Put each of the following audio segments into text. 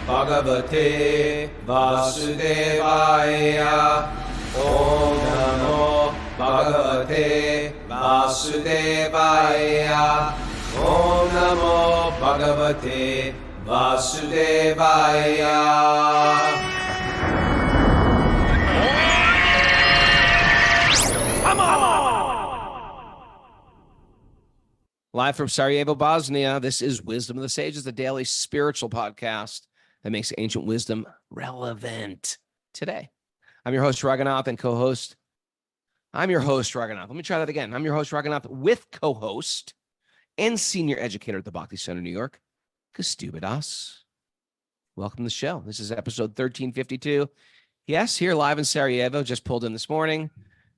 Bhagavate Vasudevaya. Om Namo Bhagavate Vasudevaya. Om Namo Bhagavate Vasudevaya. Live from Sarajevo, Bosnia, this is Wisdom of the Sages, the daily spiritual podcast that makes ancient wisdom relevant today. I'm your host, Raghunath, and co-host. I'm your host, Raghunath. Let me try that again. I'm your host, Raghunath, with co-host and senior educator at the Bhakti Center, New York, Kaustubha Das. Welcome to the show. This is episode 1352. Yes, here live in Sarajevo, just pulled in this morning.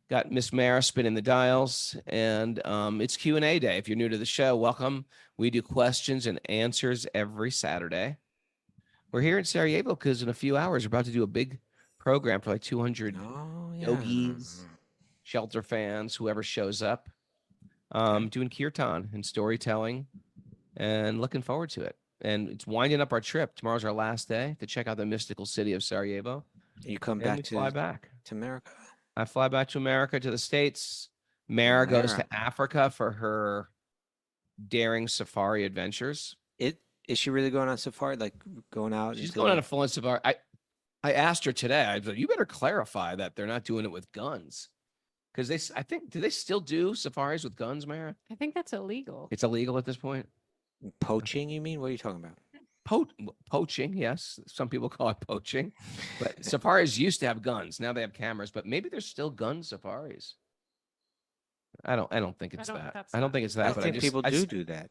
Got Miss Mara spinning the dials, and it's Q&A day. If you're new to the show, welcome. We do questions and answers every Saturday. We're here in Sarajevo because in a few hours, we're about to do a big program for like 200 yogis, shelter fans, whoever shows up, doing kirtan and storytelling, and looking forward to it. And it's winding up our trip. Tomorrow's our last day to check out the mystical city of Sarajevo. You come and back fly back to America. I fly back to America, to the States. Mara goes to Africa for her daring safari adventures. Is she really going on safari? Like going out? She's going on a full safari. I asked her today, I said, you better clarify that they're not doing it with guns. Because do they still do safaris with guns, Mara? I think that's illegal. It's illegal at this point? Poaching, you mean? What are you talking about? Poaching, yes. Some people call it poaching. But safaris used to have guns. Now they have cameras, but maybe there's still gun safaris. I don't think it's that. I don't think it's that. I but think people do that.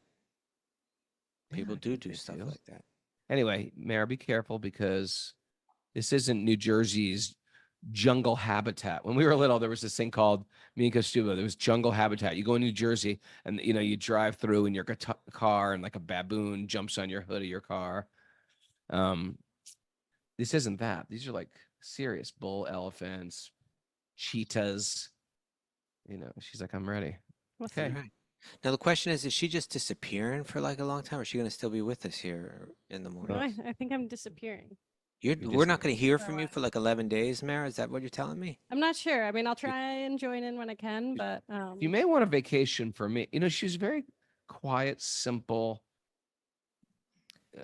People do they stuff do. like that. Anyway, Mara, be careful because this isn't New Jersey's jungle habitat. When we were little, there was this thing called, me and Kaustubha, there was jungle habitat. You go in New Jersey and, you drive through in your car and like a baboon jumps on your hood of your car. This isn't that. These are like serious bull elephants, cheetahs. She's like, I'm ready. Okay. Right. Now the question is she just disappearing for like a long time, or is she going to still be with us here in the morning? No, I think I'm disappearing. We're not going to hear from you for like 11 days, Mara? Is that what you're telling me? I'm not sure. I mean, I'll try and join in when I can, but you may want a vacation for me. She's very quiet, simple.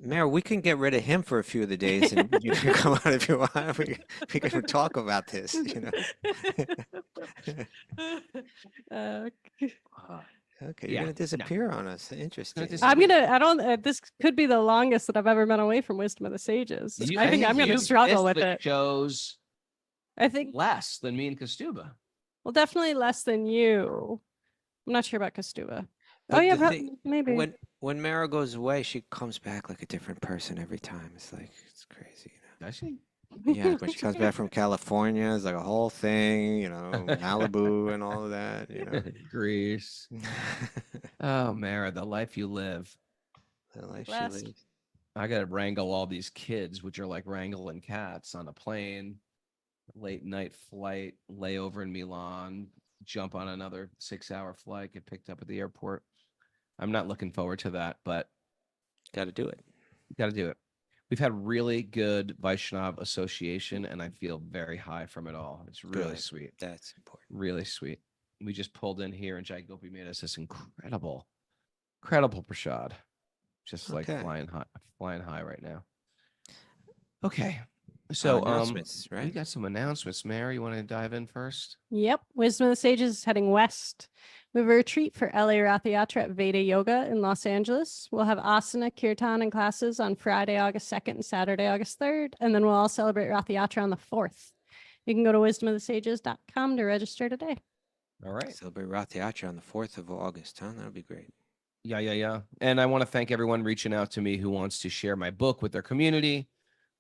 Mara, we can get rid of him for a few of the days, and you can come on if you want. We can talk about this. Okay, you're gonna disappear on us. Interesting. This could be the longest that I've ever been away from Wisdom of the Sages. I think I'm gonna struggle with it. Shows. I think less than me and Kaustubha. Well, definitely less than you. I'm not sure about Kaustubha. But maybe. When Mara goes away, she comes back like a different person every time. It's crazy. Does she? Yeah, when she comes back from California, it's like a whole thing, Malibu and all of that, Greece. Oh, Mara, the life you live. The life she lives. I got to wrangle all these kids, which are like wrangling cats on a plane, late night flight, layover in Milan, jump on another 6-hour flight, get picked up at the airport. I'm not looking forward to that, but got to do it. Got to do it. We've had really good Vaishnav association, and I feel very high from it all. It's really sweet. That's important. Really sweet. We just pulled in here, and Jai Gopi made us this incredible prasad. Just like flying high right now. Okay. So announcements, right? We got some announcements. Mary, you want to dive in first? Yep. Wisdom of the Sages is heading west. We have a retreat for LA Ratha Yatra at Veda Yoga in Los Angeles. We'll have asana, kirtan, and classes on Friday, August 2nd and Saturday, August 3rd. And then we'll all celebrate Ratha Yatra on the 4th. You can go to wisdomofthesages.com to register today. All right. Celebrate Ratha Yatra on the 4th of August, huh? That'll be great. Yeah. And I want to thank everyone reaching out to me who wants to share my book with their community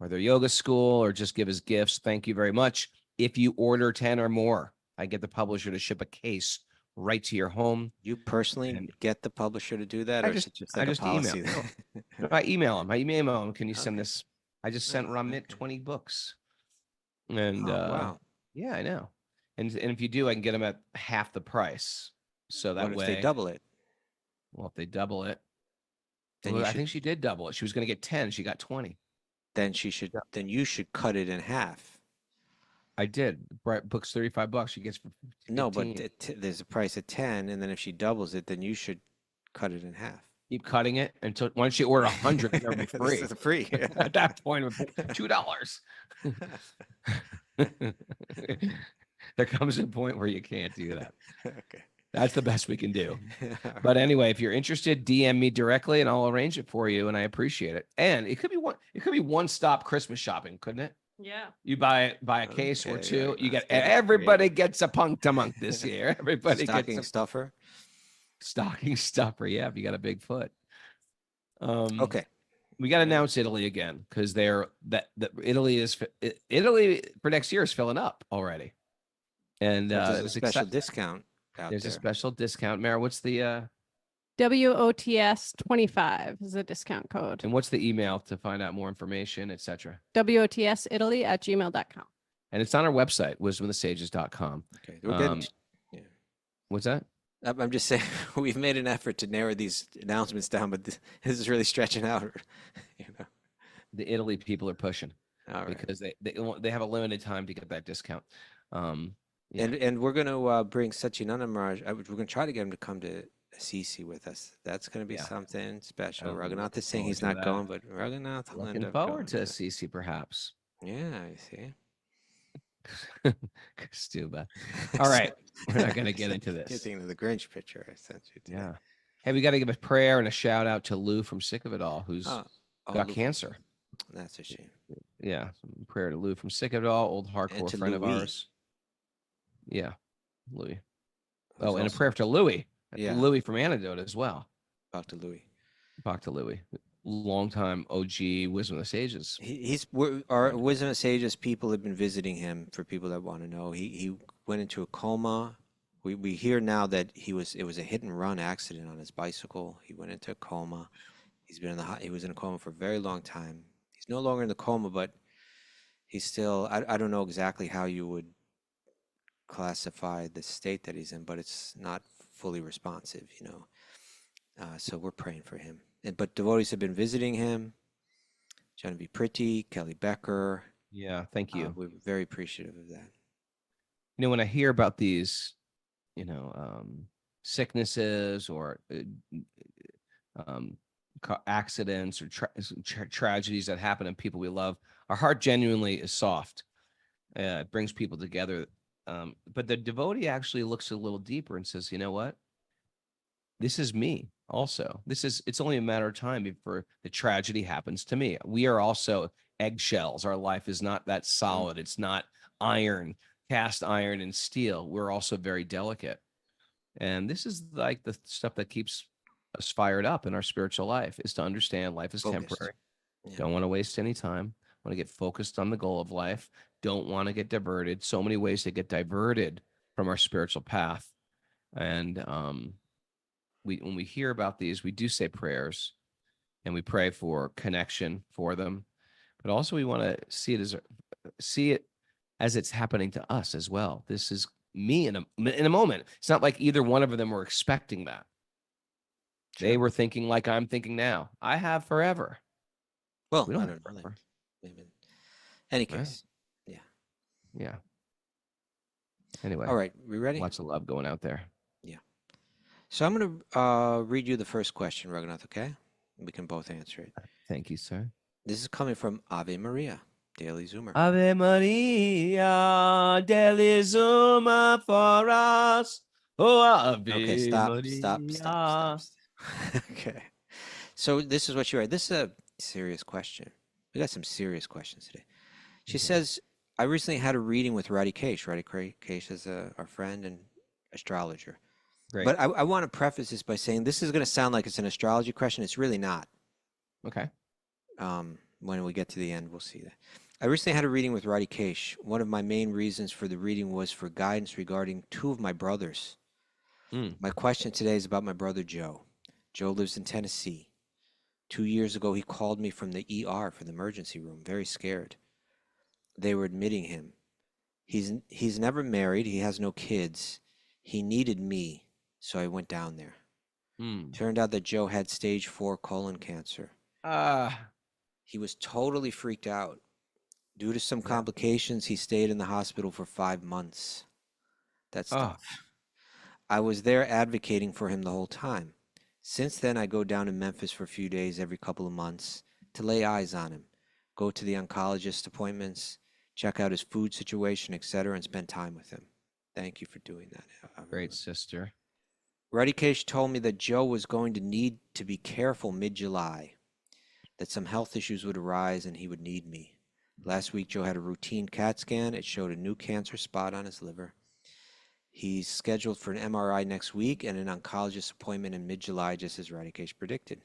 or their yoga school or just give us gifts. Thank you very much. If you order 10 or more, I get the publisher to ship a case right to your home. You personally get the publisher to do that? I just email. I email them. I email them. Can you send this? I just sent Ramit 20 books. And wow. Yeah, I know. And if you do, I can get them at half the price. So that what way. if they double it? Well, if they double it, then I think she did double it. She was going to get 10. She got 20. then you should cut it in half. I did. Brett books $35. She gets for No, but 15. there's a price at 10, and then if she doubles it, then you should cut it in half. Keep cutting it until once you order 100, it's gonna be free. This is free. At that point, $2. There comes a point where you can't do that. Okay. That's the best we can do. All But right. anyway, if you're interested, DM me directly and I'll arrange it for you. And I appreciate it. And it could be one-stop Christmas shopping, couldn't it? Yeah. You buy a case or Okay, two. right, You now get it's getting everybody creative. gets a punk-to-monk this year. Everybody Stocking gets a stuffer. stocking stuffer. Yeah, if you got a big foot. Okay. We got to announce Italy again because Italy for next year is filling up already. And There's it a was special discount out There's there. a special discount. Mara, what's the WOTS 25 is a discount code. and what's the email to find out more information, etc.? WOTSitaly@gmail.com. And it's on our website, wisdomofthesages.com. Okay. We're getting. What's that? I'm just saying we've made an effort to narrow these announcements down, but this is really stretching out. You know. The Italy people are pushing All right. because they have a limited time to get that discount. Yeah. And we're going to bring Sachinanda Maharaj. We're going to try to get him to come to Assisi with us. That's going to be Yeah. something special. I'm Raghunath is saying forward he's to not that. going, but Raghunath will end Looking up forward to going. Assisi, perhaps. Yeah, I see. Stuba. All right. We're not going to get into You're this. thinking of the Grinch picture I sent you today. Yeah. Hey, we got to give a prayer and a shout out to Lou from Sick of It All, who's Oh, got Lou- cancer. That's a shame. Yeah. Prayer to Lou from Sick of It All, old hardcore to friend of Louis. ours. Yeah. Louis. Who's Oh, and a also- prayer to Louis. Yeah. Louis from Antidote as well. Talk to Louis. Talk to Louis. Longtime OG Wisdom of the Sages. Our Wisdom of Sages people have been visiting him. For people that want to know, he went into a coma. We hear now that it was a hit and run accident on his bicycle. He went into a coma. He's been he was in a coma for a very long time. He's no longer in the coma, but he's still. I don't know exactly how you would classify the state that he's in, but it's not fully responsive, you know. So we're praying for him. But devotees have been visiting him. Genevieve Pretty, Kelly Becker. Yeah. Thank you. We're very appreciative of that. You know, when I hear about these, sicknesses or accidents or tragedies that happen to people we love, our heart genuinely is soft. It brings people together. But the devotee actually looks a little deeper and says, you know what? This is me also. It's only a matter of time before the tragedy happens to me. We are also eggshells. Our life is not that solid. It's not iron, cast iron and steel. We're also very delicate. And this is like the stuff that keeps us fired up in our spiritual life, is to understand life is Focused. temporary. Yeah. Don't want to waste any time. Want to get focused on the goal of life. Don't want to get diverted. So many ways to get diverted from our spiritual path. And when we hear about these, we do say prayers and we pray for connection for them. But also we want to see it as it's happening to us as well. This is me in a moment. It's not like either one of them were expecting that. They Sure. were thinking like I'm thinking now. I have forever. Well, We don't I have don't know. forever. Maybe. Any Right. case. Yeah. Anyway, All right. We ready? lots of love going out there. So I'm going to read you the first question, Raghunath, okay? We can both answer it. Thank you, sir. This is coming from Ave Maria, Daily Zoomer. Ave Maria, Deli Zuma for us. Oh, Ave Okay, stop. Maria. Okay. So this is what you write. This is a serious question. We got some serious questions today. She says, I recently had a reading with Radhikesh. Radhikesh is our friend and astrologer. Great. But I want to preface this by saying this is going to sound like it's an astrology question. It's really not. Okay. When we get to the end, we'll see that. I recently had a reading with Radhikesh. One of my main reasons for the reading was for guidance regarding two of my brothers. My question today is about my brother Joe. Joe lives in Tennessee. 2 years ago, he called me from the ER, from the emergency room, very scared. They were admitting him. He's never married. He has no kids. He needed me, so I went down there. Turned out that Joe had stage 4 colon cancer. He was totally freaked out. Due to some Yeah. complications, he stayed in the hospital for 5 months. That's Oh. tough. I was there advocating for him the whole time. Since then, I go down to Memphis for a few days every couple of months to lay eyes on him, go to the oncologist appointments, check out his food situation, etc., and spend time with him. Thank you for doing that. Great sister. Radikesh told me that Joe was going to need to be careful mid-July, that some health issues would arise and he would need me. Last week, Joe had a routine CAT scan. It showed a new cancer spot on his liver. He's scheduled for an MRI next week and an oncologist appointment in mid-July, just as Radikesh predicted.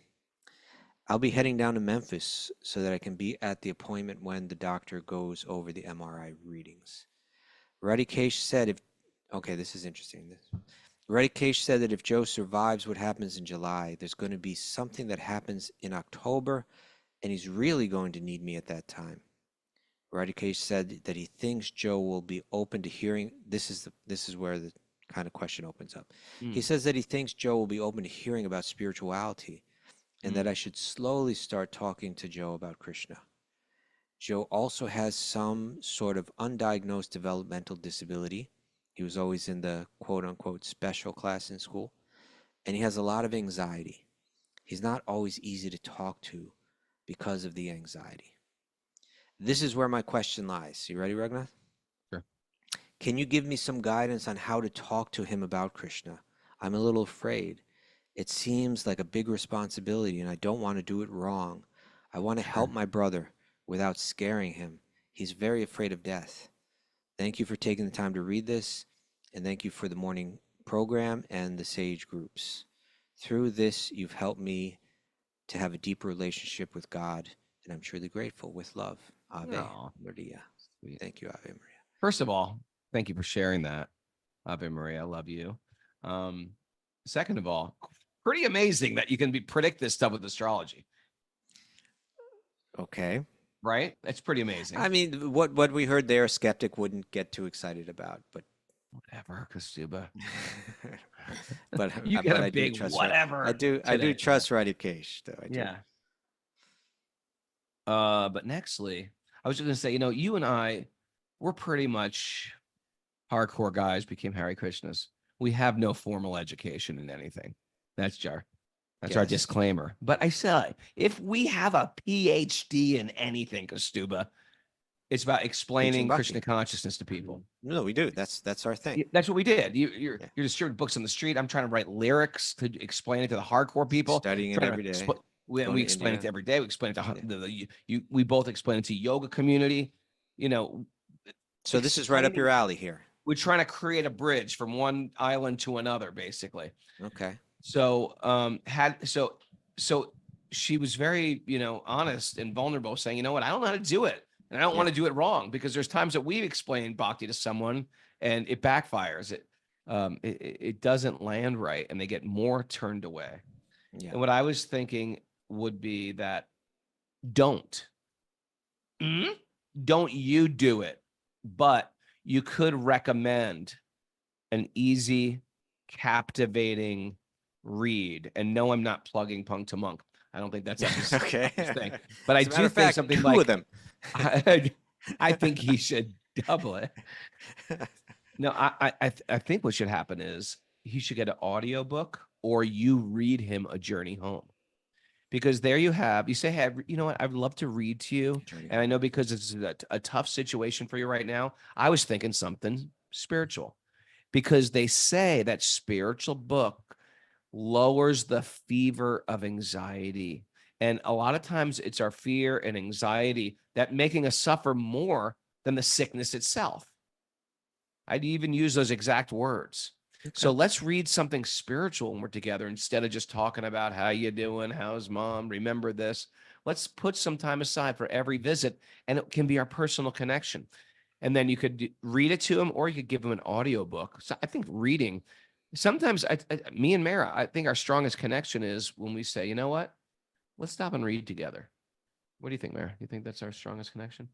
I'll be heading down to Memphis so that I can be at the appointment when the doctor goes over the MRI readings. Radikesh said this is interesting. Radikesh said that if Joe survives what happens in July, there's going to be something that happens in October, and he's really going to need me at that time. Radikesh said that he thinks Joe will be open to hearing. This is where the kind of question opens up. He says that he thinks Joe will be open to hearing about spirituality, and that I should slowly start talking to Joe about Krishna. Joe also has some sort of undiagnosed developmental disability. He was always in the quote-unquote special class in school, and he has a lot of anxiety. He's not always easy to talk to because of the anxiety. This is where my question lies. You ready, Raghunath? Sure. Can you give me some guidance on how to talk to him about Krishna? I'm a little afraid. It seems like a big responsibility, and I don't want to do it wrong. I want to help my brother without scaring him. He's very afraid of death. Thank you for taking the time to read this, and thank you for the morning program and the Sage groups. Through this, you've helped me to have a deeper relationship with God, and I'm truly grateful. With love, Ave Aw, Maria. sweet. Thank you, Ave Maria. First of all, thank you for sharing that. Ave Maria, I love you. Second of all, pretty amazing that you can predict this stuff with astrology, Okay. right? That's pretty amazing. I mean, what we heard there, a skeptic wouldn't get too excited about, but Whatever, Kastuba. but You get but a I do big trust whatever. I do today. trust Radikesh, though. I do. Yeah. But nextly, I was just gonna say, you and I, we're pretty much hardcore guys, became Hare Krishnas. We have no formal education in anything. That's our Yes. disclaimer. But I said, if we have a PhD in anything, Kastuba, it's about explaining Bhakti. Krishna consciousness to people. No, we do. That's our thing. That's what we did. You're distributing books on the street. I'm trying to write lyrics to explain it to the hardcore people. Studying it Trying to every day. We Going to explain it India. to every day. We explain it to Yeah. we both explain it to yoga community. So this is right up your alley here. We're trying to create a bridge from one island to another, basically. Okay. So so she was very, honest and vulnerable, saying, you know what, I don't know how to do it. And I don't want to do it wrong, because there's times that we've explained Bhakti to someone and it backfires. It doesn't land right, and they get more turned away. Yeah. And what I was thinking would be that don't you do it, but you could recommend an easy, captivating read. And no, I'm not plugging Punk to Monk. I don't think that's his Okay. thing. But I As a matter do of think fact, something two like of them. I think he should double it. No, I think what should happen is he should get an audio book, or you read him A Journey Home. Because there you say, hey, you know what, I'd love to read to you. And I know because it's a tough situation for you right now, I was thinking something spiritual. Because they say that spiritual book lowers the fever of anxiety. And a lot of times it's our fear and anxiety that making us suffer more than the sickness itself. I'd even use those exact words. Okay. So let's read something spiritual when we're together, instead of just talking about how you doing, how's mom, remember this. Let's put some time aside for every visit, and it can be our personal connection. And then you could read it to him, or you could give him an audio book. So I think reading, sometimes me and Mara, I think our strongest connection is when we say, you know what, let's stop and read together. What do you think, Mara? You think that's our strongest connection?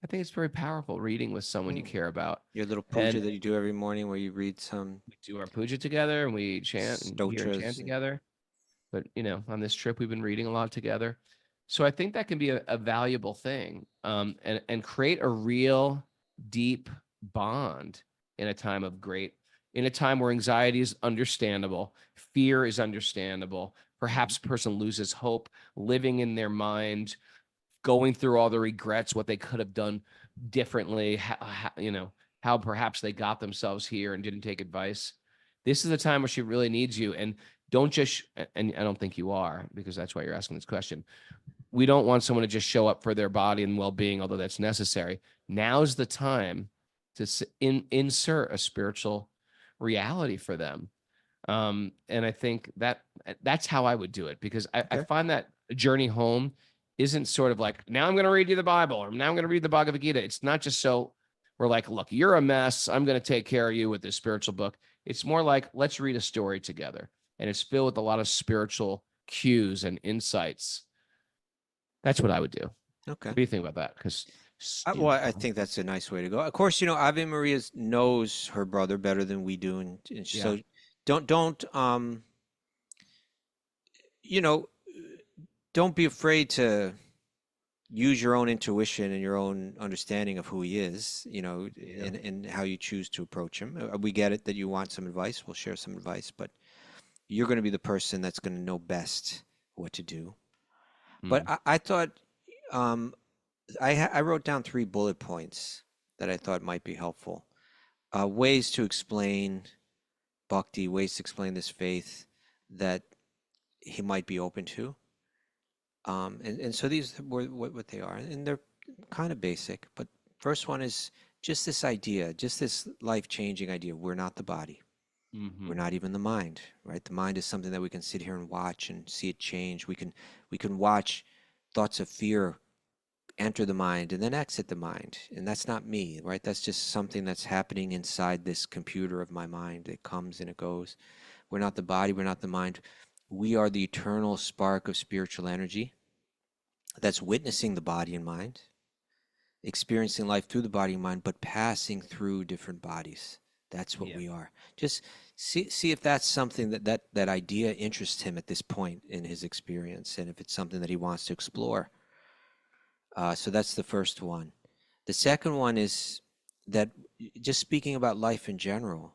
I think it's very powerful, reading with someone you care about. Your little puja that you do every morning, where you read some. We do our puja together, and we chant and hear and chant together. But on this trip, we've been reading a lot together. So I think that can be a valuable thing, and create a real deep bond in a time of in a time where anxiety is understandable, fear is understandable. Perhaps a person loses hope, living in their mind, going through all the regrets, what they could have done differently, how perhaps they got themselves here and didn't take advice. This is the time where she really needs you. And don't just, and I don't think you are, because that's why you're asking this question. We don't want someone to just show up for their body and well-being, although that's necessary. Now's the time to insert a spiritual reality for them. And I think that's how I would do it, because I Okay. find that journey home isn't sort of like, now I'm going to read you the Bible, or now I'm going to read the Bhagavad Gita. It's not just so we're like, look, you're a mess, I'm going to take care of you with this spiritual book. It's more like, let's read a story together. And it's filled with a lot of spiritual cues and insights. That's what I would do. Okay. What do you think about that? Because Well, I think that's a nice way to go. Of course, Ave Maria knows her brother better than we do, and so don't you know, don't be afraid to use your own intuition and your own understanding of who he is, and how you choose to approach him. We get it that you want some advice. We'll share some advice, but you're going to be the person that's going to know best what to do. But I thought I wrote down 3 bullet points that I thought might be helpful. Ways to explain Bhakti, ways to explain this faith that he might be open to. And so these were what they are, and they're kind of basic. But first one is just this idea, just this life-changing idea. We're not the body. We're not even the mind, right? The mind is something that we can sit here and watch and see it change. We can watch thoughts of fear enter the mind and then exit the mind. And that's not me, right? That's just something that's happening inside this computer of my mind. It comes and it goes. We're not the body, we're not the mind. We are the eternal spark of spiritual energy that's witnessing the body and mind, experiencing life through the body and mind, but passing through different bodies. That's what we are. Just see if that's something that idea interests him at this point in his experience, and if it's something that he wants to explore. So that's the first one. The second one is that, just speaking about life in general,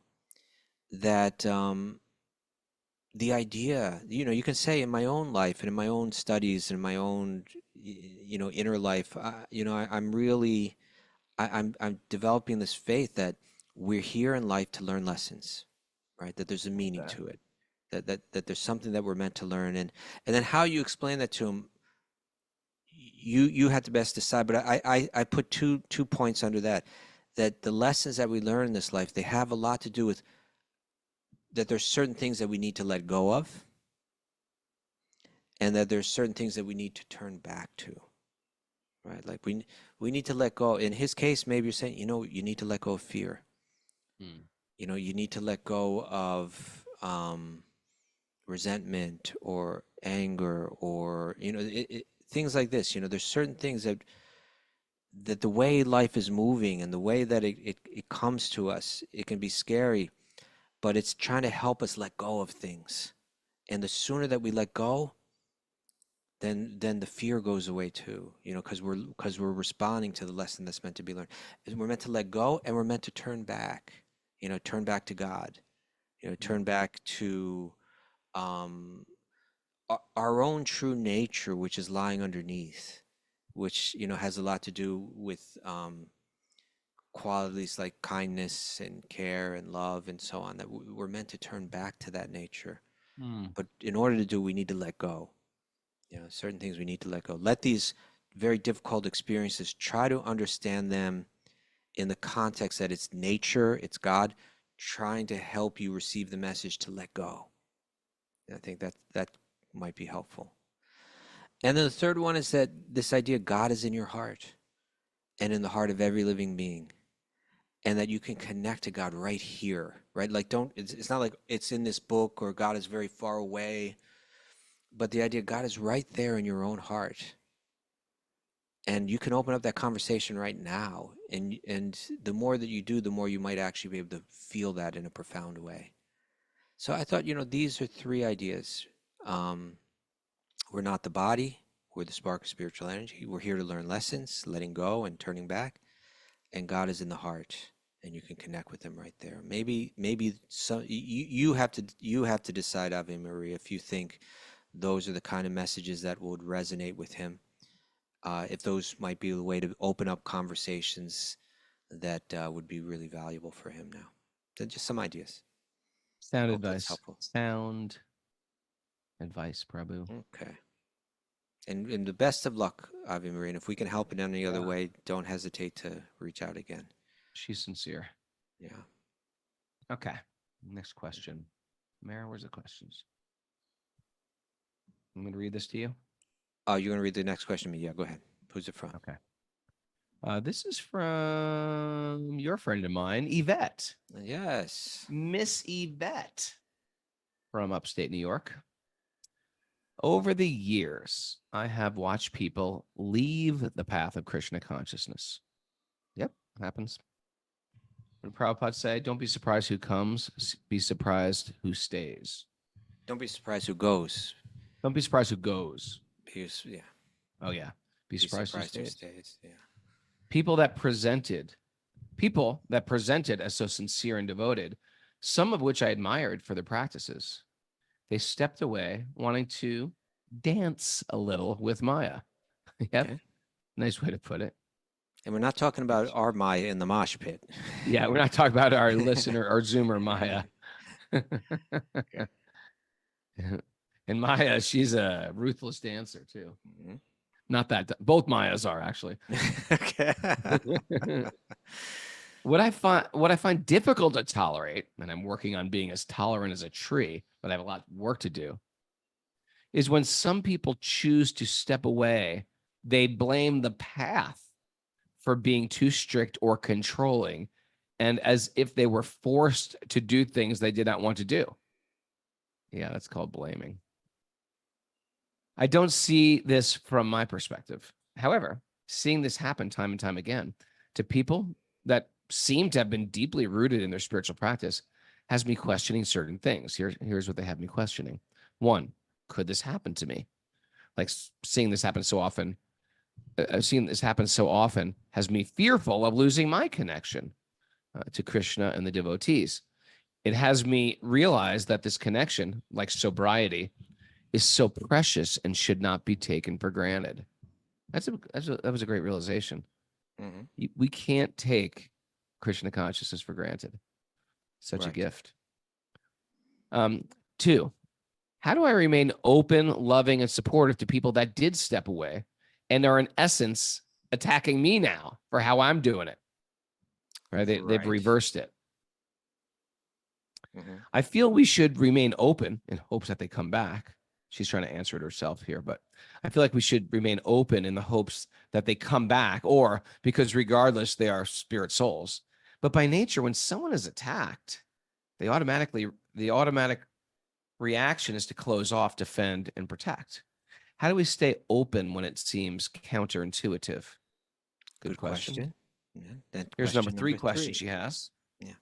that the idea, you can say, in my own life and in my own studies and my own, inner life, I'm developing this faith that we're here in life to learn lessons, right? That there's a meaning to it, that there's something that we're meant to learn, and then how you explain that to him, you have to best decide. But I put two points under that the lessons that we learn in this life, they have a lot to do with that there's certain things that we need to let go of, and that there's certain things that we need to turn back to, right? Like we need to let go. In his case, maybe you're saying, you need to let go of fear. You need to let go of resentment or anger, or things like this. There's certain things that the way life is moving and the way that it comes to us, it can be scary, but it's trying to help us let go of things. And the sooner that we let go, then the fear goes away too, because we're responding to the lesson that's meant to be learned. And we're meant to let go, and we're meant to turn back, turn back to God, turn back to our own true nature, which is lying underneath, which has a lot to do with qualities like kindness and care and love and so on, that we're meant to turn back to that nature. But in order to do, we need to let go. Certain things we need to let go. Let these very difficult experiences, try to understand them in the context that it's nature, it's God trying to help you receive the message to let go. And I think that might be helpful. And then the third one is that this idea, God is in your heart and in the heart of every living being, and that you can connect to God right here, right? Like, it's not like it's in this book or God is very far away, but the idea God is right there in your own heart. And you can open up that conversation right now. And the more that you do, the more you might actually be able to feel that in a profound way. So I thought, these are 3 ideas. We're not the body, We're the spark of spiritual energy. We're here to learn lessons, letting go and turning back. And God is in the heart, and you can connect with him right there. Maybe some you have to decide, Ave Maria, if you think those are the kind of messages that would resonate with him. If those might be a way to open up conversations that would be really valuable for him now. So just some ideas. Sound Hope that's advice. helpful. Sound advice, Prabhu. Okay. And the best of luck, Ave Maria. And if we can help in any other way, don't hesitate to reach out again. She's sincere. Yeah. Okay. Next question. Mara, where's the questions? I'm going to read this to you. Oh, you're going to read the next question to me? Yeah, go ahead. Who's it from? Okay. This is from your friend of mine, Yvette. Yes. Miss Yvette from upstate New York. Over the years, I have watched people leave the path of Krishna consciousness. Yep, happens. What did Prabhupada say? Don't be surprised who comes, be surprised who stays. Don't be surprised who goes. Don't be surprised who goes. Yeah. Oh, yeah. Be surprised who stays. Yeah. People that presented as so sincere and devoted, some of which I admired for their practices, they stepped away wanting to dance a little with Maya. Yep. Okay. Nice way to put it. And we're not talking about our Maya in the mosh pit. Yeah, we're not talking about our listener, our Zoomer Maya. And Maya, she's a ruthless dancer too. Mhm. Not that both Mayas are actually. Okay. What I find difficult to tolerate, and I'm working on being as tolerant as a tree, but I have a lot of work to do, is when some people choose to step away, they blame the path for being too strict or controlling, and as if they were forced to do things they did not want to do. Yeah, that's called blaming. I don't see this from my perspective. However, seeing this happen time and time again to people that seem to have been deeply rooted in their spiritual practice has me questioning certain things. Here's what they have me questioning. One, could this happen to me? Like seeing this happen so often has me fearful of losing my connection to Krishna and the devotees. It has me realize that this connection, like sobriety, is so precious and should not be taken for granted. That was a great realization. Mhm. We can't take Krishna consciousness for granted. Such a Right. gift. 2, how do I remain open, loving, and supportive to people that did step away and are in essence attacking me now for how I'm doing it? Right? They've Right. reversed it. Mhm. I feel we should remain open in hopes that they come back. She's trying to answer it herself here, but I feel like we should remain open in the hopes that they come back, or because regardless, they are spirit souls. But by nature, when someone is attacked, the automatic reaction is to close off, defend, and protect. How do we stay open when it seems counterintuitive? Good question. Yeah. Then Here's question number 3 question she has. Yeah.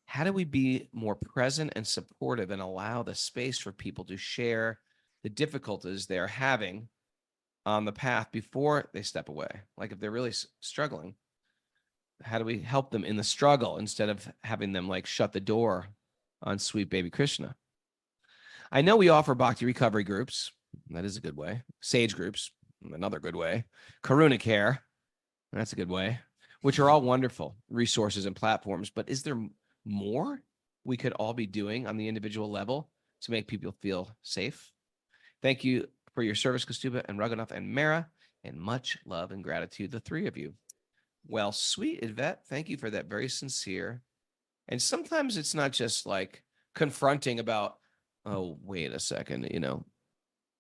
How do we be more present and supportive and allow the space for people to share the difficulties they're having on the path before they step away? Like if they're really struggling, how do we help them in the struggle instead of having them like shut the door on sweet baby Krishna? I know we offer Bhakti recovery groups. That is a good way. Sage groups, another good way. Karuna Care, that's a good way, which are all wonderful resources and platforms. But is there more we could all be doing on the individual level to make people feel safe? Thank you for your service, Kastuba and Raghunath and Mara, and much love and gratitude, the 3 of you. Well, sweet Yvette, thank you for that very sincere. And sometimes it's not just like confronting about, oh, wait a second,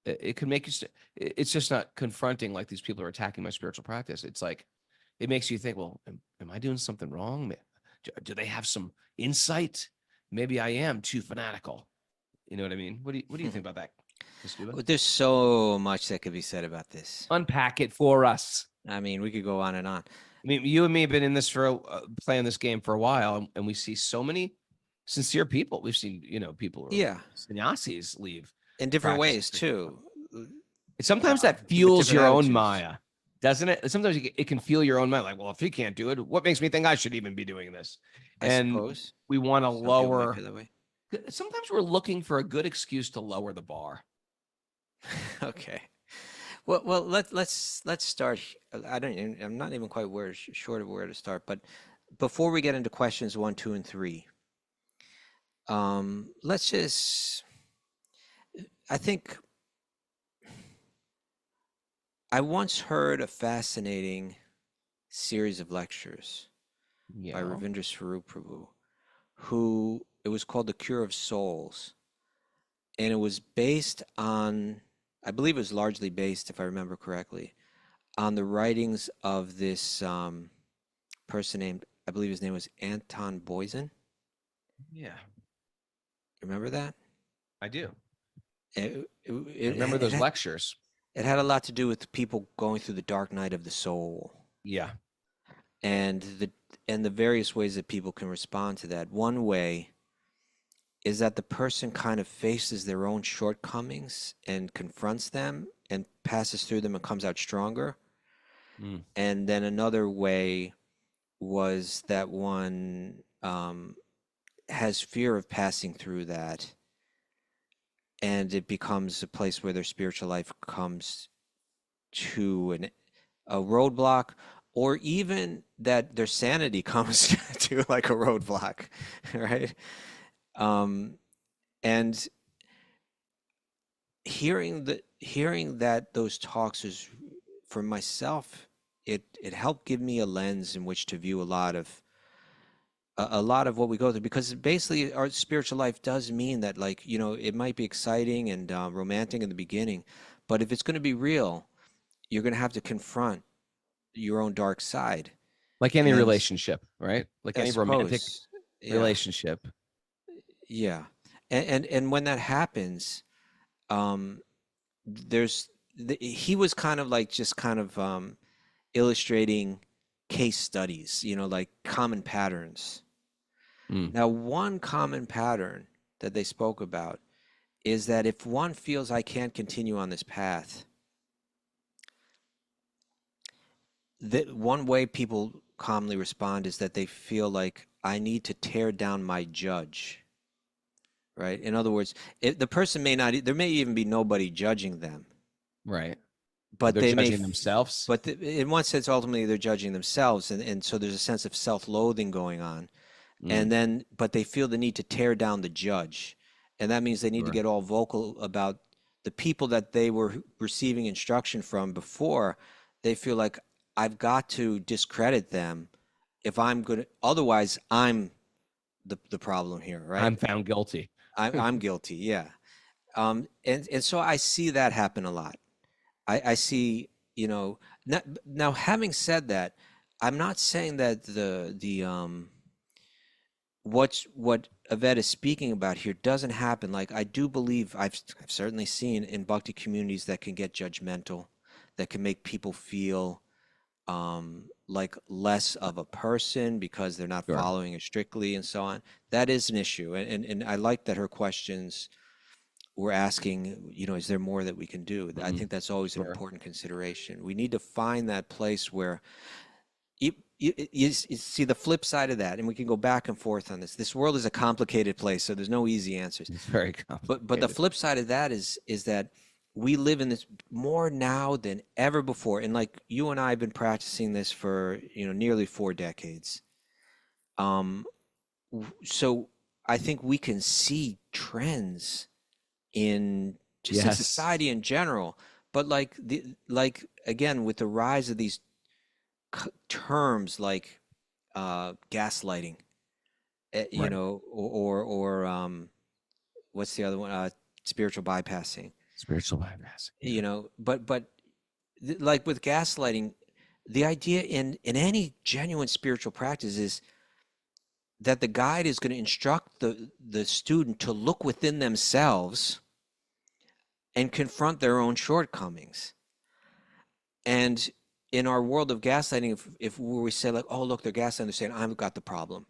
it can make you, it's just not confronting like these people are attacking my spiritual practice. It's like, it makes you think, well, am I doing something wrong? Do they have some insight? Maybe I am too fanatical. You know what I mean? What do you think about that, Kastuba? Well, there's so much that could be said about this. Unpack it for us. I mean, we could go on and on. I mean, you and me have been in this for playing this game for a while, and we see so many sincere people. We've seen, people, Yeah. sannyasis leave In different practice ways too. Sometimes that with fuels different your own attitudes. Maya, doesn't it? Sometimes it can fuel your own mind. Like, well, if he can't do it, what makes me think I should even be doing this? I And suppose we want to some people might lower. feel that way. Sometimes we're looking for a good excuse to lower the bar. Okay. Well, let's start. I'm not even quite sure of where to start. But before we get into questions 1, 2, and 3, let's just. I think I once heard a fascinating series of lectures by Yeah. Ravindra Swarup Prabhu, who it was called The Cure of Souls, and it was based on, I believe it was largely based, if I remember correctly, on the writings of this person named, I believe his name was Anton Boysen. Yeah, Remember that? I do. It, I remember those had, lectures. it had a lot to do with people going through the dark night of the soul Yeah. and the various ways that people can respond to that. One way is that the person kind of faces their own shortcomings and confronts them and passes through them and comes out stronger. Mm. And then another way was that one has fear of passing through that, and it becomes a place where their spiritual life comes to a roadblock, or even that their sanity comes to like a roadblock, right? And hearing that those talks is, for myself, it helped give me a lens in which to view a lot of what we go through, because basically our spiritual life does mean that, like, it might be exciting and romantic in the beginning, but if it's going to be real, you're going to have to confront your own dark side. Like any And relationship, right? Like I any romantic suppose, yeah, relationship. yeah, and when that happens, um, he was kind of like just kind of illustrating case studies, like common patterns. Mm. Now, one common pattern that they spoke about is that if one feels I can't continue on this path, that one way people commonly respond is that they feel like I need to tear down my judge, right? In other words, the person may not, there may even be nobody judging them, Right. but They're they may, judging themselves. but in one sense, ultimately they're judging themselves. And so there's a sense of self-loathing going on. Mm. And then, but they feel the need to tear down the judge. And that means they need to Sure. get all vocal about the people that they were receiving instruction from before. They feel like I've got to discredit them if I'm going to, otherwise I'm the problem here, right? I'm found guilty. I'm guilty, yeah. And so I see that happen a lot. I see, now having said that, I'm not saying that what Yvette is speaking about here doesn't happen. Like, I do believe I've certainly seen in Bhakti communities that can get judgmental, that can make people feel like less of a person because they're not Sure. following it strictly and so on. That is an issue. And I like that her questions were asking, is there more that we can do? I think that's always an Sure. important consideration. We need to find that place where you see the flip side of that, and we can go back and forth on this. This world is a complicated place, so there's no easy answers. It's very complicated. But the flip side of that is that we live in this more now than ever before. And like you and I have been practicing this for nearly 4 decades. So I think we can see trends in just in Yes. society in general. But like again, with the rise of these terms like gaslighting, Right. or what's the other one? Spiritual bypassing. Spiritual bypass. But like with gaslighting, the idea in any genuine spiritual practice is that the guide is going to instruct the student to look within themselves and confront their own shortcomings. And in our world of gaslighting, if we say like, oh, look, they're gaslighting, they're saying, I've got the problem.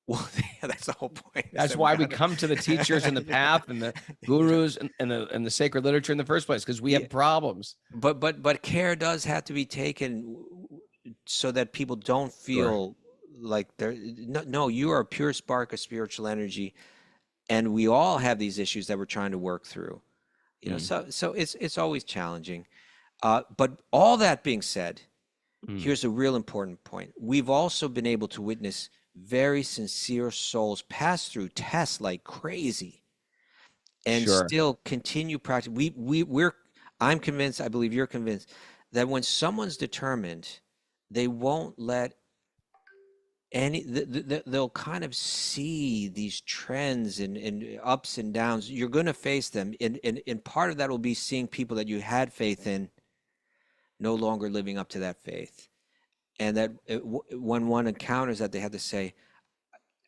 Well, yeah, that's the whole point. is That's that why we gotta- come to the teachers and the path and the gurus and the sacred literature in the first place, because we Yeah. have problems. But care does have to be taken so that people don't feel like they're no, you are a pure spark of spiritual energy, and we all have these issues that we're trying to work through. So it's always challenging. But all that being said, here's a real important point. We've also been able to witness very sincere souls pass through tests like crazy and Sure. still continue practice. I'm convinced, I believe you're convinced, that when someone's determined, they won't let they'll kind of see these trends and ups and downs. You're going to face them. And part of that will be seeing people that you had faith in no longer living up to that faith. And that when one encounters that, they have to say,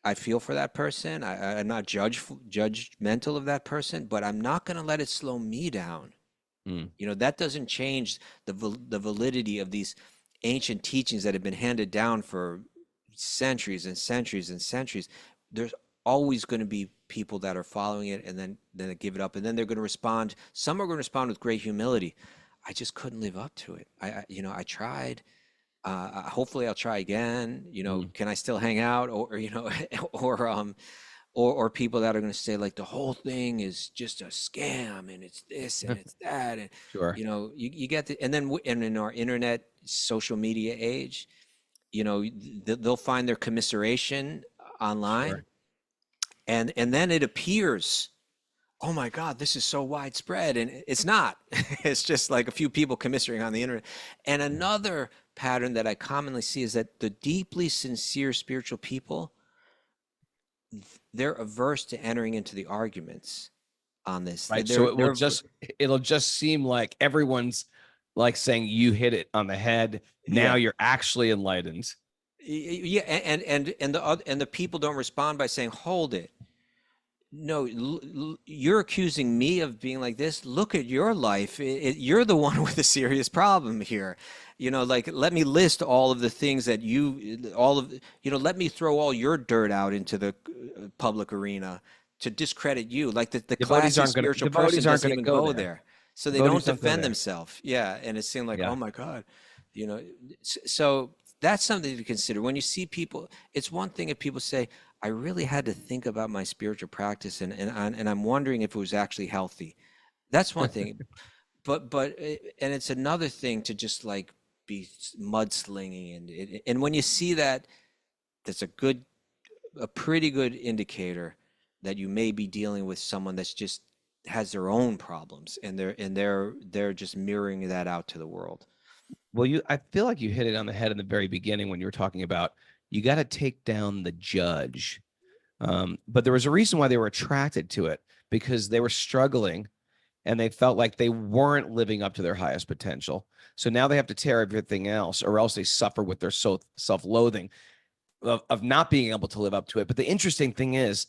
I feel for that person. I'm not judgmental of that person, but I'm not going to let it slow me down. That doesn't change the validity of these ancient teachings that have been handed down for centuries and centuries and centuries. There's always going to be people that are following it, and then they give it up, and then they're going to respond. Some are going to respond with great humility. I just couldn't live up to it. I tried. Hopefully I'll try again. Can I still hang out? Or people that are going to say like the whole thing is just a scam and it's this and it's that. And, Sure. you get the, and then and in our internet social media age, they'll find their commiseration online. Sure. And then it appears, oh my God, this is so widespread. And it's not. It's just like a few people commiserating on the internet. And another pattern that I commonly see is that the deeply sincere spiritual people, they're averse to entering into the arguments on this. Right. So it'll just seem like everyone's like saying you hit it on the head. Now you're actually enlightened. Yeah, and the people don't respond by saying, hold it. No, you're accusing me of being like this. Look at your life. You're the one with a serious problem here. Like, let me list all of the things that let me throw all your dirt out into the public arena to discredit you. Like the classy spiritual person doesn't even go there. So they don't defend themselves. Yeah. And it seemed like, oh my God, so that's something to consider. When you see people, it's one thing if people say, I really had to think about my spiritual practice and I'm wondering if it was actually healthy. That's one thing. But and it's another thing to just like be mudslinging and when you see that, that's a pretty good indicator that you may be dealing with someone that's just has their own problems and they're just mirroring that out to the world. Well, I feel like you hit it on the head in the very beginning when you were talking about you got to take down the judge. But there was a reason why they were attracted to it, because they were struggling and they felt like they weren't living up to their highest potential. So now they have to tear everything else, or else they suffer with their self-loathing of not being able to live up to it. But the interesting thing is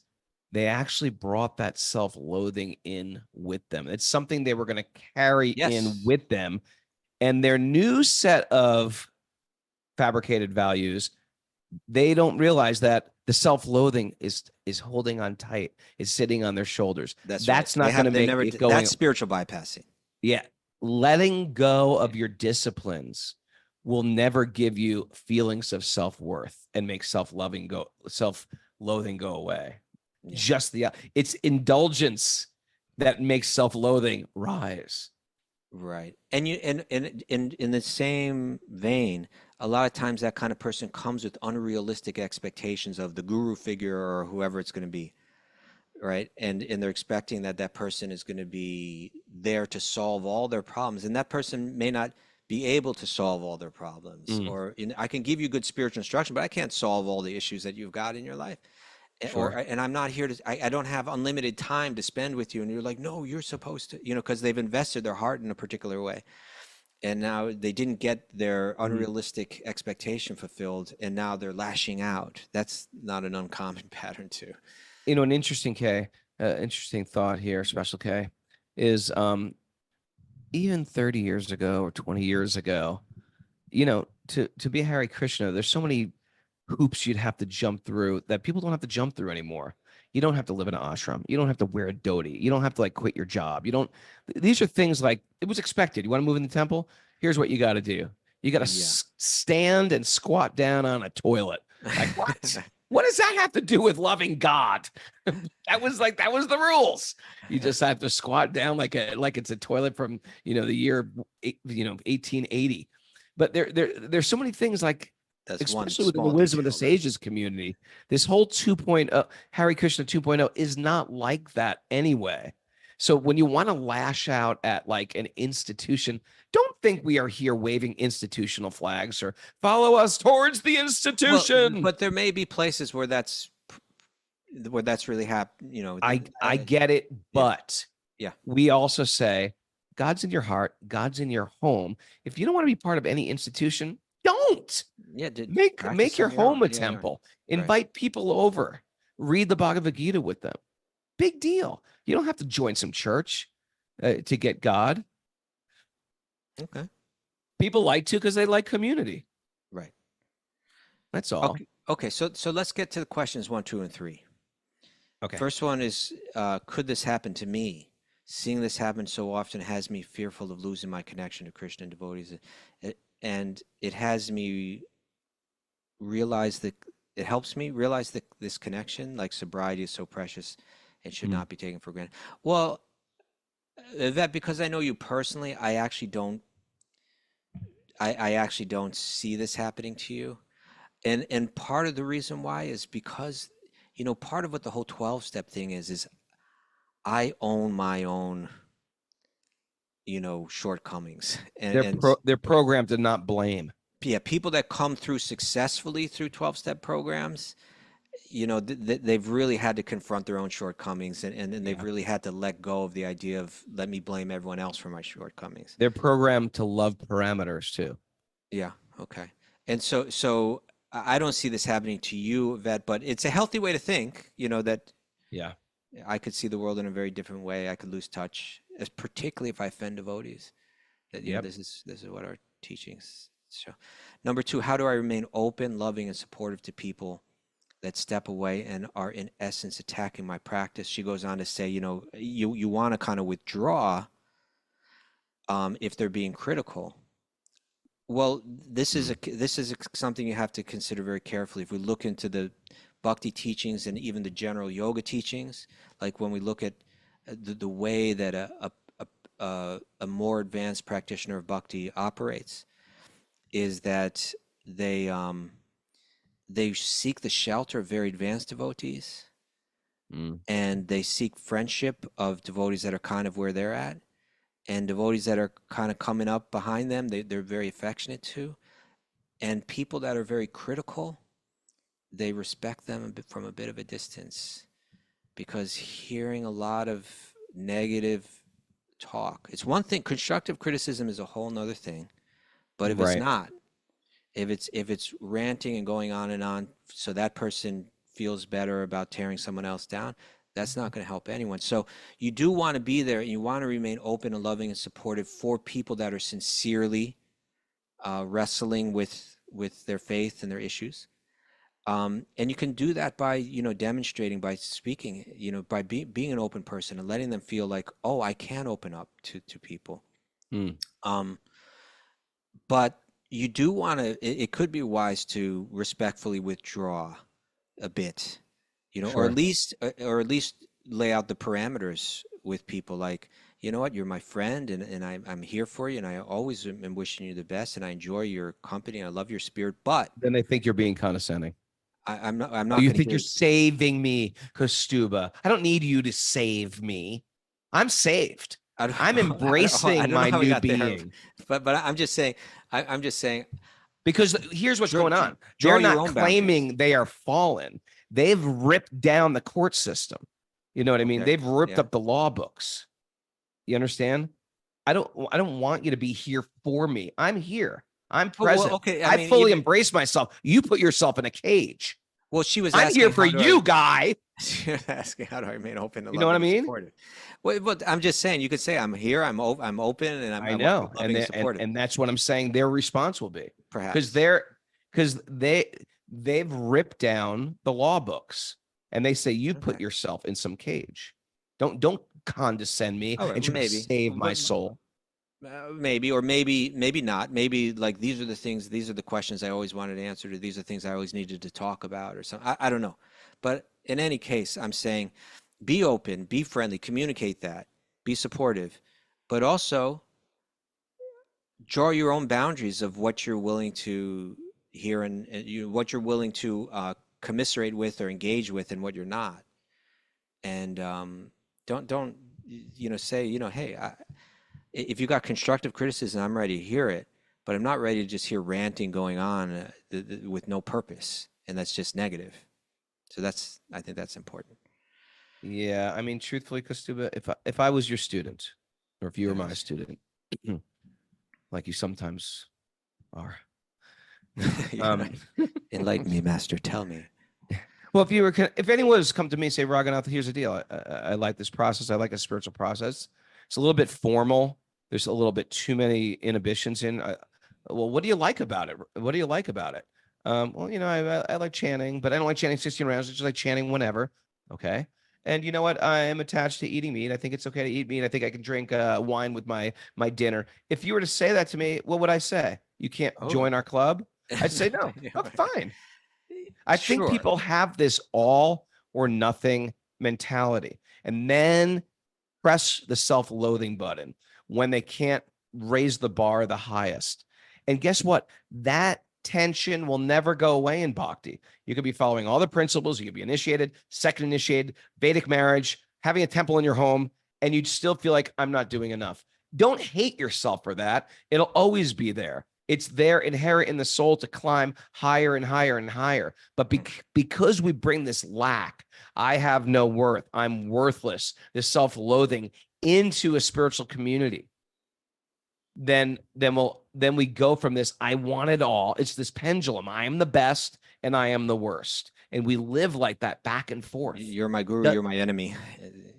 they actually brought that self-loathing in with them. It's something they were going to carry in with them. And their new set of fabricated values, they don't realize that the self-loathing is holding on tight. It's sitting on their shoulders. That's not going to make it going. That's spiritual bypassing. Yeah. Letting go of your disciplines will never give you feelings of self-worth and make self-loathing go away. Yeah. It's indulgence that makes self-loathing rise. Right. And in the same vein, a lot of times that kind of person comes with unrealistic expectations of the guru figure or whoever it's going to be. Right. And they're expecting that person is going to be there to solve all their problems. And that person may not be able to solve all their problems. Or I can give you good spiritual instruction, but I can't solve all the issues that you've got in your life. Sure. And I'm not here I don't have unlimited time to spend with you. And you're like, no, you're supposed to, because they've invested their heart in a particular way. And now they didn't get their unrealistic expectation fulfilled. And now they're lashing out. That's not an uncommon pattern too. An interesting thought here, Special K, is even 30 years ago or 20 years ago, to be a Hare Krishna, there's so many hoops you'd have to jump through that people don't have to jump through anymore. You don't have to live in an ashram. You don't have to wear a dhoti. You don't have to like quit your job. You don't. These are things like it was expected. You want to move in the temple? Here's what you got to do. You got to Yeah. stand and squat down on a toilet. Like what? What does that have to do with loving God? that was the rules. You just have to squat down like it's a toilet from the year 1880. But there's so many things like, That's one especially within the small wisdom of the detail, right? sages community, this whole 2.0 Hare Krishna 2.0 is not like that anyway. So when you want to lash out at like an institution, don't think we are here waving institutional flags or follow us towards the institution. But there may be places where that's really happening. I get it, but Yeah. we also say God's in your heart, God's in your home. If you don't want to be part of any institution, don't. Yeah, Make your home a temple. Right. Invite people over. Read the Bhagavad Gita with them. Big deal. You don't have to join some church to get God. Okay. People like to because they like community. Right. That's all. Okay. So let's get to the questions 1, 2, and 3. Okay. First one is, could this happen to me? Seeing this happen so often has me fearful of losing my connection to Krishna devotees, and it has me realize that it helps me realize that this connection, like sobriety, is so precious and should not be taken for granted. Well, that because I know you personally, I actually don't see this happening to you, and part of the reason why is because part of what the whole 12-step thing is I own my own shortcomings, and they're programmed to not blame. Yeah, people that come through successfully through 12-step programs, they've really had to confront their own shortcomings, and they've really had to let go of the idea of let me blame everyone else for my shortcomings. They're programmed to love parameters too. Yeah. Okay. And so I don't see this happening to you, Vet, but it's a healthy way to think, that Yeah. I could see the world in a very different way. I could lose touch, particularly if I offend devotees. That this is what our teachings show. Number 2, how do I remain open, loving, and supportive to people that step away and are in essence attacking my practice? She goes on to say, you want to kind of withdraw if they're being critical. Well, this is something you have to consider very carefully. If we look into the Bhakti teachings and even the general yoga teachings, like when we look at the way that a more advanced practitioner of Bhakti operates, is that they seek the shelter of very advanced devotees, and they seek friendship of devotees that are kind of where they're at, and devotees that are kind of coming up behind them, they're very affectionate to, and people that are very critical, they respect them from a bit of a distance, because hearing a lot of negative talk, it's one thing. Constructive criticism is a whole nother thing, but if it's not, if it's ranting and going on and on, so that person feels better about tearing someone else down, that's not going to help anyone. So you do want to be there, and you want to remain open and loving and supportive for people that are sincerely wrestling with their faith and their issues. And you can do that by, demonstrating, by speaking, by being an open person and letting them feel like, oh, I can open up to people. But you do want to, it could be wise to respectfully withdraw a bit, or at least lay out the parameters with people, like, you know what, you're my friend, and I'm here for you, and I always am wishing you the best, and I enjoy your company, and I love your spirit, but then they think you're being condescending. I'm not. Oh, you think you're saving me, Kastuba? I don't need you to save me. I'm saved. I'm embracing my new being. But I'm just saying. I'm just saying. Because here's what's going on. They're not claiming they are fallen. They've ripped down the court system. You know what I mean? They've ripped up the law books. You understand? I don't want you to be here for me. I'm here. I'm present. Well, okay. I fully embrace myself. You put yourself in a cage. Well, she was. I'm here for you, guy. She was asking, how do I remain open? You know what I mean? Well, but I'm just saying. You could say, I'm here. I'm open, and I'm. I know, loving and supportive. And that's what I'm saying. Their response will be perhaps because they've ripped down the law books and they say, you put Okay. yourself in some cage. Don't condescend me All right, and try to maybe. save my But soul. maybe, or maybe not. Maybe like these are the questions I always wanted to answer to. These are things I always needed to talk about or something. I don't know. But in any case, I'm saying be open, be friendly, communicate that, be supportive, but also draw your own boundaries of what you're willing to hear and what you're willing to commiserate with or engage with and what you're not. And don't say, hey, if you got constructive criticism, I'm ready to hear it, but I'm not ready to just hear ranting going on with no purpose, and that's just negative. So I think that's important. Yeah, I mean, truthfully, Kostuba, if I was your student, or if you were my Yes. student, like you sometimes are, Yeah. Enlighten me, master. Tell me. well, if anyone has come to me and say, Raghunath, here's the deal. I like this process. I like a spiritual process. It's a little bit formal. There's a little bit too many inhibitions in. Well, what do you like about it? What do you like about it? Well, I like chanting, but I don't like chanting 16 rounds. I just like chanting whenever. Okay. And you know what? I am attached to eating meat. I think it's okay to eat meat. I think I can drink wine with my dinner. If you were to say that to me, what would I say? You can't Oh, join our club? I'd say no. yeah, Oh, right. fine. I think Sure. people have this all or nothing mentality and then press the self-loathing button when they can't raise the bar the highest. And guess what? That tension will never go away in Bhakti. You could be following all the principles. You could be initiated, second initiated, Vedic marriage, having a temple in your home, and you'd still feel like I'm not doing enough. Don't hate yourself for that. It'll always be there. It's there inherent in the soul to climb higher and higher and higher. But because we bring this lack, I have no worth, I'm worthless, this self-loathing into a spiritual community, then we go from this, I want it all. It's this pendulum. I am the best and I am the worst. And we live like that back and forth. You're my guru. That- You're my enemy.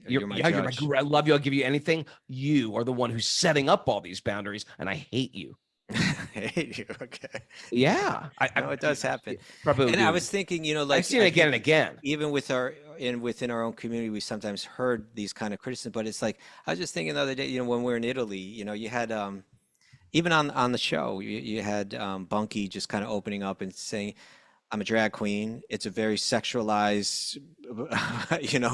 You're my You're my judge. guru. I love you. I'll give you anything. You are the one who's setting up all these boundaries, and I hate you. I hate you. Okay. Yeah, No, it does happen. Probably And I do. was thinking, like I've seen it again and again. even within our own community, we sometimes heard these kind of criticisms. But it's like I was just thinking the other day, when we were in Italy, you had even on the show, you had Bunky just kind of opening up and saying, I'm a drag queen. It's a very sexualized,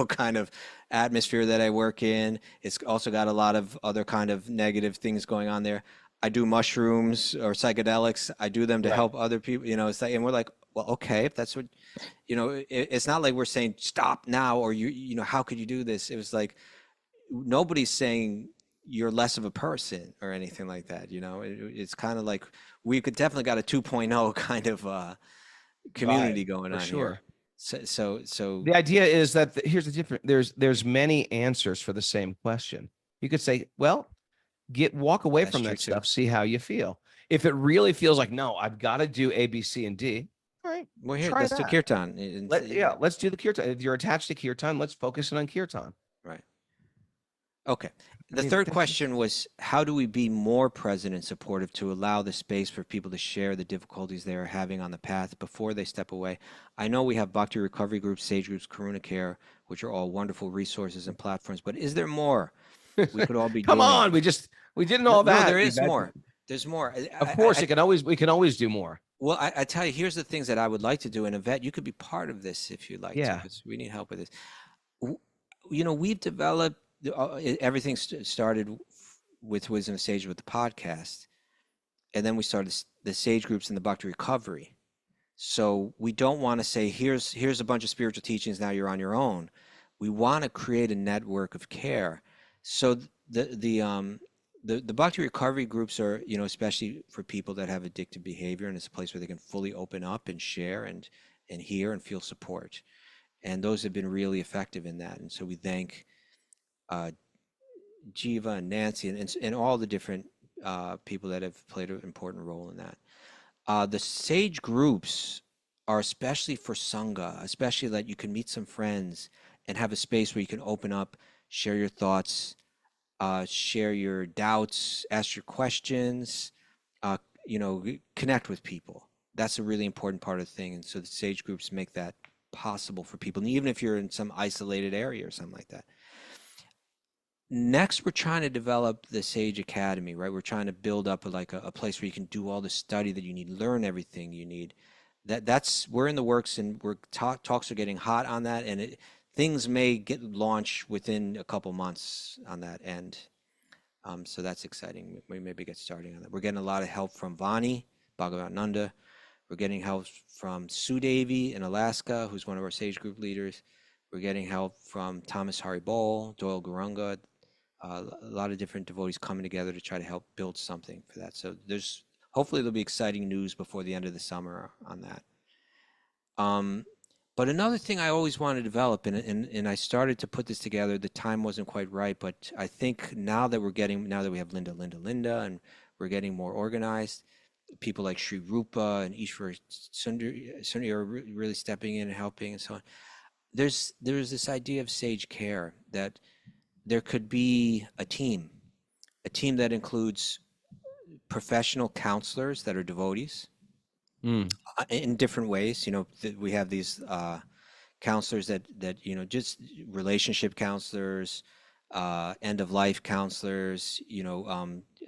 kind of atmosphere that I work in. It's also got a lot of other kind of negative things going on there. I do mushrooms or psychedelics. I do them to Right. help other people, it's like, and we're like, well, okay, if that's what, it's not like we're saying stop now, or how could you do this? It was like, nobody's saying you're less of a person or anything like that. It's kind of like we could definitely got a 2.0 kind of community going for on sure. here. So The idea is that here's the difference. There's many answers for the same question. You could say, well, walk away That's from true that too. stuff, see how you feel. If it really feels like, no, I've got to do A, B, C, and D. All right, Well, here, try let's do that. kirtan. Let's do the kirtan. If you're attached to kirtan, let's focus on kirtan. Right. Okay. The I mean, third that's- question was, how do we be more present and supportive to allow the space for people to share the difficulties they are having on the path before they step away? I know we have Bhakti recovery groups, Sage groups, Karuna Care, which are all wonderful resources and platforms, but is there more we could all be Come doing? on, we did all No, that. there is more. There's more. Of course, we can always do more. Well, I tell you, here's the things that I would like to do. And Yvette, you could be part of this if you'd like to, Yeah. because we need help with this. We've developed everything started with Wisdom of Sage with the podcast, and then we started the Sage groups and the Bhakti recovery. So we don't want to say, here's a bunch of spiritual teachings, now you're on your own. We want to create a network of care. So the Bhakti recovery groups are, especially for people that have addictive behavior, and it's a place where they can fully open up and share and hear and feel support. And those have been really effective in that. And so we thank Jiva and Nancy and all the different people that have played an important role in that. The Sage groups are especially for Sangha, especially that you can meet some friends and have a space where you can open up, share your thoughts, share your doubts, ask your questions, connect with people. that's a really important part of the thing. And so the sage groups make that possible for people, and even if you're in some isolated area or something like that. Next, we're trying to develop the Sage Academy, right? We're trying to build up a place where you can do all the study that you need, learn everything you need. We're in the works, and talks are getting hot on that, and things may get launched within a couple months on that end. So that's exciting. We maybe get starting on that. We're getting a lot of help from Vani Bhagavananda. We're getting help from Sue Davy in Alaska, who's one of our Sage group leaders. We're getting help from Thomas Haribol, Doyle Gurunga, a lot of different devotees coming together to try to help build something for that. So hopefully there'll be exciting news before the end of the summer on that. But another thing I always wanted to develop, and I started to put this together, the time wasn't quite right, but I think now that we have Linda, and we're getting more organized, people like Sri Rupa and Ishwar Sundari are really stepping in and helping and so on. There's this idea of sage care, that there could be a team that includes professional counselors that are devotees in different ways. We have these counselors that just relationship counselors, end of life counselors,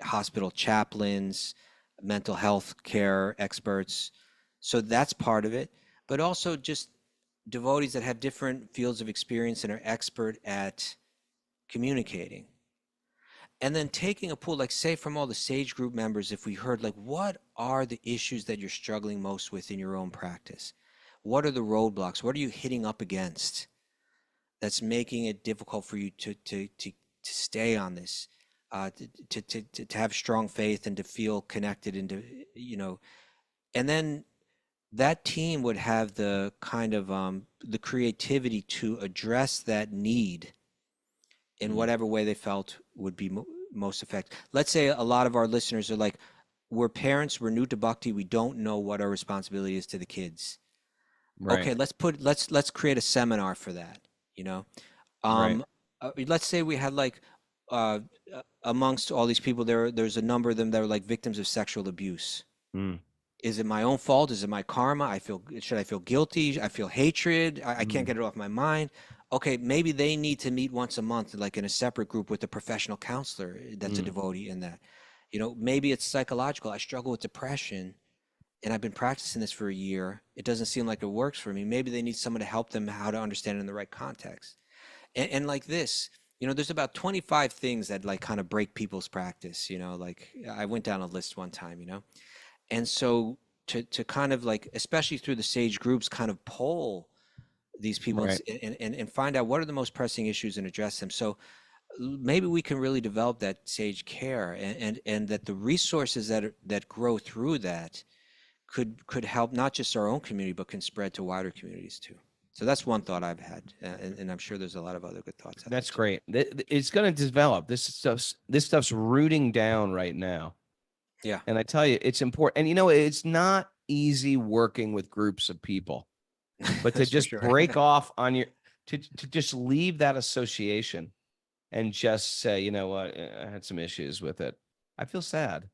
hospital chaplains, mental health care experts. So that's part of it, but also just devotees that have different fields of experience and are expert at communicating. And then taking a pool, like say from all the Sage group members, if we heard like, what are the issues that you're struggling most with in your own practice? What are the roadblocks? What are you hitting up against that's making it difficult for you to stay on this, to have strong faith and to feel connected and to, and then that team would have the kind of the creativity to address that need in whatever way they felt would be most effective. Let's say a lot of our listeners are like, we're parents, we're new to Bhakti, we don't know what our responsibility is to the kids. Right. Okay, let's create a seminar for that, Right. Let's say we had like amongst all these people, there's a number of them that are like victims of sexual abuse. Is it my own fault? Is it my karma? Should I feel guilty? I feel hatred. I can't get it off my mind. Okay, maybe they need to meet once a month, like in a separate group with a professional counselor that's a devotee in that. Maybe it's psychological. I struggle with depression and I've been practicing this for a year. It doesn't seem like it works for me. Maybe they need someone to help them how to understand it in the right context. And like this, there's about 25 things that like kind of break people's practice, like I went down a list one time, and so to kind of like, especially through the Sage groups, kind of poll these people Right. and find out what are the most pressing issues and address them. So maybe we can really develop that Sage care and that the resources that grow through that could help not just our own community, but can spread to wider communities too. So that's one thought I've had, and I'm sure there's a lot of other good thoughts. That's great. It's going to develop. This stuff's rooting down right now. Yeah. And I tell you, it's important. And it's not easy working with groups of people, but to just break off on to just leave that association and just say, you know what, I had some issues with it. I feel sad.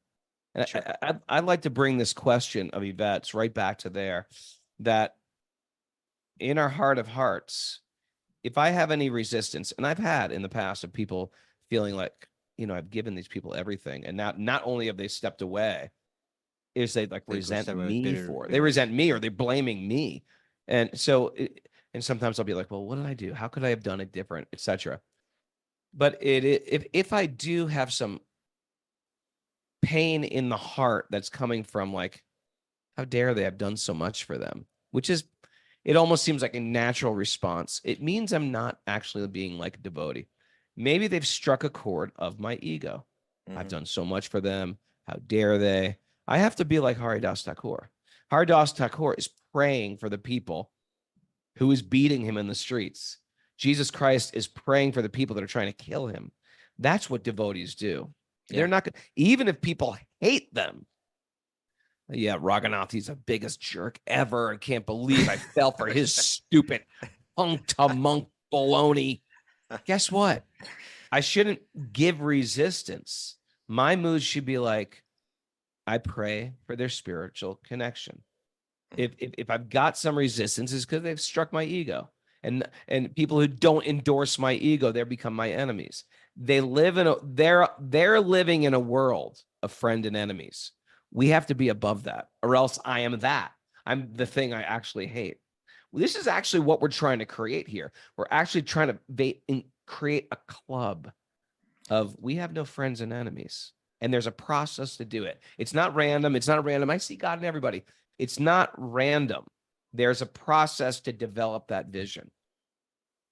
And sure. I'd like to bring this question of Yvette's right back to there, that in our heart of hearts, if I have any resistance, and I've had in the past of people feeling like, I've given these people everything, and now not only have they stepped away, is they like resent me for it. They resent me, or they're blaming me. And so, and sometimes I'll be like, well, what did I do? How could I have done it different, etc. But if I do have some pain in the heart that's coming from like, how dare they have done so much for them, which is, it almost seems like a natural response. It means I'm not actually being like a devotee. Maybe they've struck a chord of my ego. I've done so much for them. How dare they? I have to be like Haridas Thakur. Haridas Thakur is praying for the people who is beating him in the streets. Jesus Christ is praying for the people that are trying to kill him. That's what devotees do. Yeah. They're not, even if people hate them. Yeah, Raghunath, he's the biggest jerk ever. I can't believe I fell for his stupid punk-to-monk baloney. Guess what? I shouldn't give resistance. My mood should be like, I pray for their spiritual connection. If I've got some resistance, it's because they've struck my ego. And people who don't endorse my ego, they become my enemies. They're living in a world of friend and enemies. We have to be above that, or else I am that. I'm the thing I actually hate. This is actually what we're trying to create here. We're actually trying to create a club of we have no friends and enemies. And there's a process to do it. It's not random. It's not random. I see God in everybody. It's not random. There's a process to develop that vision.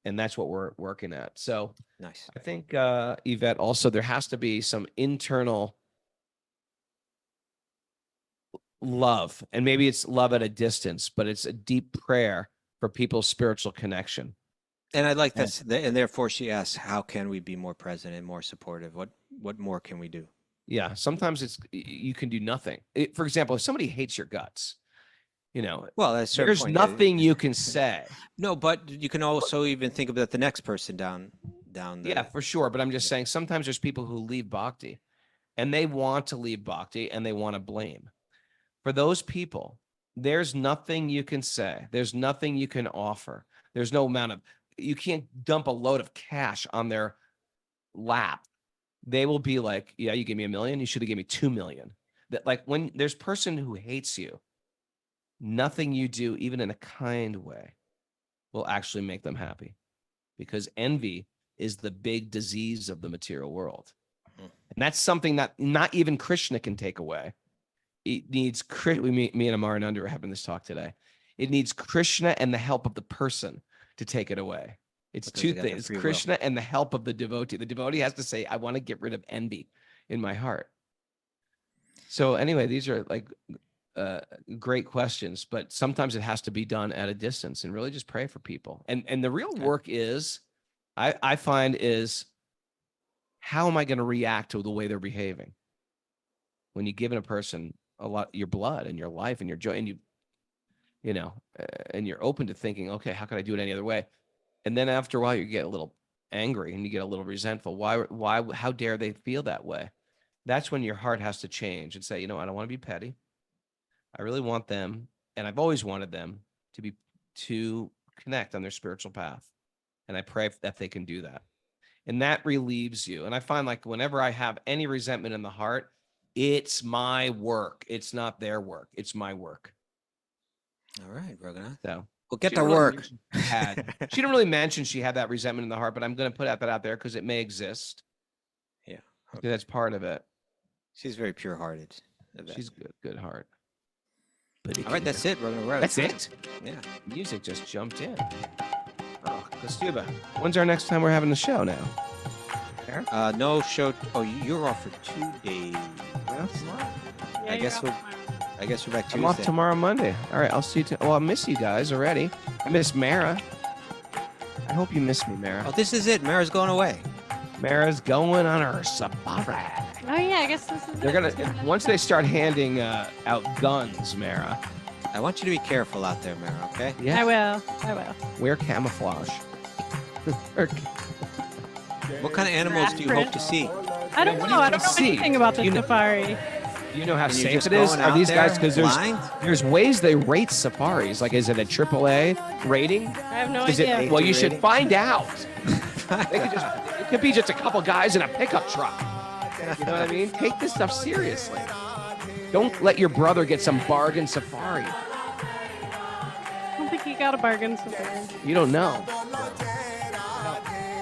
And that's what we're working at. So Nice. I think, Yvette, also there has to be some internal love. And maybe it's love at a distance, but it's a deep prayer for people's spiritual connection. And I like that. And therefore she asks, how can we be more present and more supportive? What more can we do? Yeah. Sometimes you can do nothing. For example, if somebody hates your guts, Well, that's a certain there's point. nothing you can say. No, but you can also even think about the next person down the. Yeah, for sure. But I'm just saying sometimes there's people who leave Bhakti and they want to leave Bhakti and they want to blame. For those people, there's nothing you can say. There's nothing you can offer. There's no amount of, you can't dump a load of cash on their lap. They will be like, yeah, you gave me $1 million. You should have given me 2 million. That, like, when there's a person who hates you, nothing you do, even in a kind way, will actually make them happy, because envy is the big disease of the material world. And that's something that not even Krishna can take away. It needs, me and Amar and Ananda are having this talk today. It needs Krishna and the help of the person to take it away. It's Because two they got the things, free will. Krishna and the help of the devotee. The devotee has to say, I want to get rid of envy in my heart. So anyway, these are like great questions, but sometimes it has to be done at a distance and really just pray for people. And the real work is, I find, is how am I going to react to the way they're behaving? When you've given a person a lot, your blood and your life and your joy, and and you're open to thinking, okay, how can I do it any other way? And then after a while, you get a little angry and you get a little resentful. Why, how dare they feel that way? That's when your heart has to change and say, I don't want to be petty. I really want them, and I've always wanted them to connect on their spiritual path. And I pray that they can do that. And that relieves you. And I find, like, whenever I have any resentment in the heart, it's my work. It's not their work. It's my work. All right, Raghunath. So Well, get she to didn't really work. mention she didn't really mention she had that resentment in the heart, but I'm going to put that out there because it may exist. Yeah. Okay. That's part of it. She's very pure-hearted. She's good heart. All right, that's it. Raghunath. That's it. Yeah. Music just jumped in. Oh, Kostuba, when's our next time we're having the show now? No show. Oh, you're off for 2 days. I guess we're back Tuesday. I'm off tomorrow, Monday. All right, I'll see you. Well, I miss you guys already. I miss Mara. I hope you miss me, Mara. Oh, this is it. Mara's going away. Mara's going on her safari. Oh yeah, I guess this is. They're gonna once they start handing out guns, Mara. I want you to be careful out there, Mara, okay? Yeah. I will. Wear camouflage. What kind of animals do you hope to see? I don't what do know. you I don't know see? anything about the safari. Do you know how And you're safe just it is? going Are out these guys? there Because blind? there's ways they rate safaris. Like, is it a AAA rating? I have no Is idea. it? Well, you should rating? find out. It could be just a couple guys in a pickup truck. You know what I mean? Take this stuff seriously. Don't let your brother get some bargain safari. I don't think he got a bargain safari. You don't know.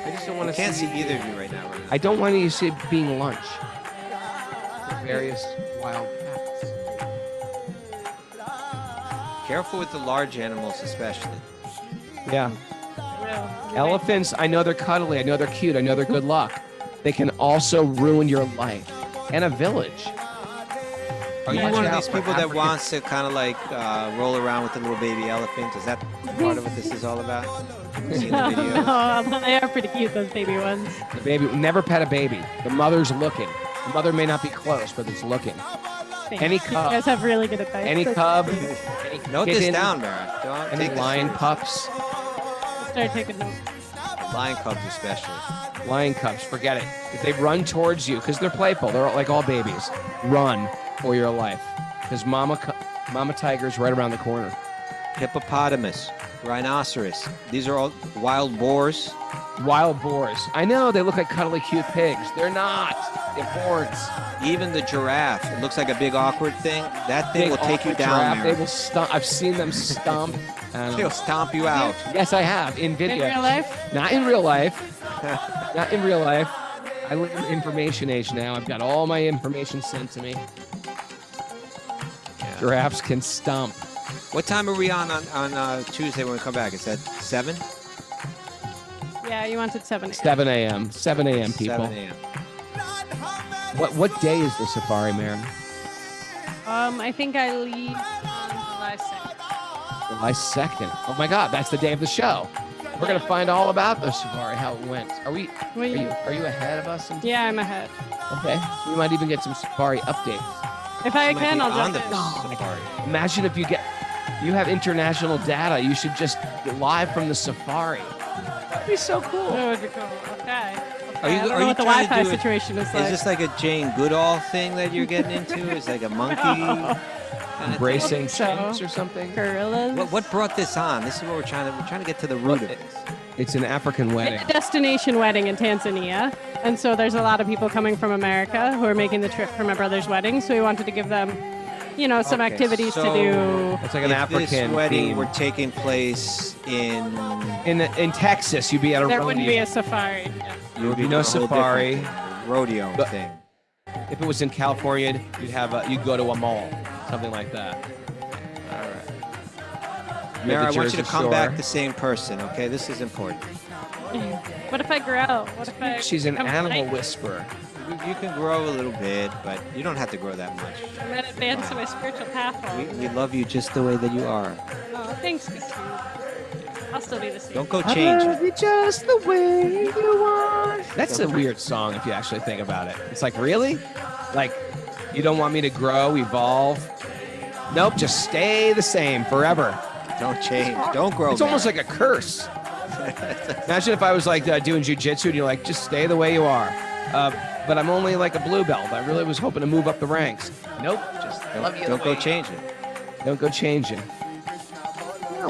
I just don't want I to can't see either of you right now. I don't want you to see it being lunch for various wild cats. Careful with the large animals, especially. Yeah. I will. Elephants, I know they're cuddly. I know they're cute. I know they're good luck. They can also ruin your life and a village. Are you Watch one of out these for people that African- wants to kind of like roll around with a little baby elephant? Is that part of what this is all about? I've seen the No, video. although they are pretty cute, those baby ones. The baby, never pet a baby. The mother's looking. The mother may not be close, but it's looking. Any You cub, guys have really good advice. any cub, any Note this kitten, down, Mara. Don't any take this lion serious. pups, Start taking notes. Lion cubs especially. lion cubs, forget it. If they run towards you, because they're playful, they're like all babies, run for your life. because Mama Tiger's right around the corner. Hippopotamus, rhinoceros. These are all wild boars. Wild boars. I know they look like cuddly cute pigs. They're not. They're horns. Even the giraffe. It looks like a big awkward thing. That thing Big will take you awkward down giraffe. there. They will stomp. I've seen them stomp. They'll stomp you out. Yes, I have in In video. real life? Not in real life. Not in real life. I live in the information age now. I've got all my information sent to me. Yeah. Giraffes can stomp. What time are we on Tuesday when we come back? Is that 7? Yeah, you wanted 7 a.m. 7 a.m. 7 a.m. people. 7 a.m. What day is the safari, Mary? I think I leave on July 2nd. July 2nd. Oh my God, that's the day of the show. We're gonna find all about the safari, how it went. Are you ahead of us? Yeah, I'm ahead. Okay. So we might even get some safari updates. If I Might can, be I'll on jump the in. safari. Imagine if you have international data. You should just get live from the safari. That'd be so cool. That would be cool. Okay. Are you- I don't are know you what the trying to Wi-Fi do it- situation is Is like. this like a Jane Goodall thing that you're getting into? It's like a monkey kind of Embracing So- chimps or something. Gorillas. What brought this on? This is what we're trying to get to the root of this. It's an African wedding. It's a destination wedding in Tanzania. And so there's a lot of people coming from America who are making the trip for my brother's wedding. So we wanted to give them, some Okay, activities so to do. It's like an If African this wedding theme. were taking place in In Texas, you'd be at a There rodeo. wouldn't be a safari. Yeah. you would be no doing a whole safari. different rodeo But- thing. If it was in California, you'd go to a mall, something like that. All right. You're Mara, at I the want you to Jersey come Shore. back the same person, okay? This is important. What if I grow? What if I She's an become animal white? whisperer. You can grow a little bit, but you don't have to grow that much. I'm gonna advance in my spiritual path. We love you just the way that you are. Oh, thanks, Christine. I'll still be the same. Don't go change it. you just the way you are. That's a weird song if you actually think about it. It's like, really? Like, you don't want me to grow, evolve? Nope, just stay the same forever. Don't change. Don't grow. It's almost Mara. like a curse. Imagine if I was like doing jujitsu and you're like, just stay the way you are. But I'm only like a blue belt. I really was hoping to move up the ranks. Nope, just love you. Don't the go way- change it. Don't go changing.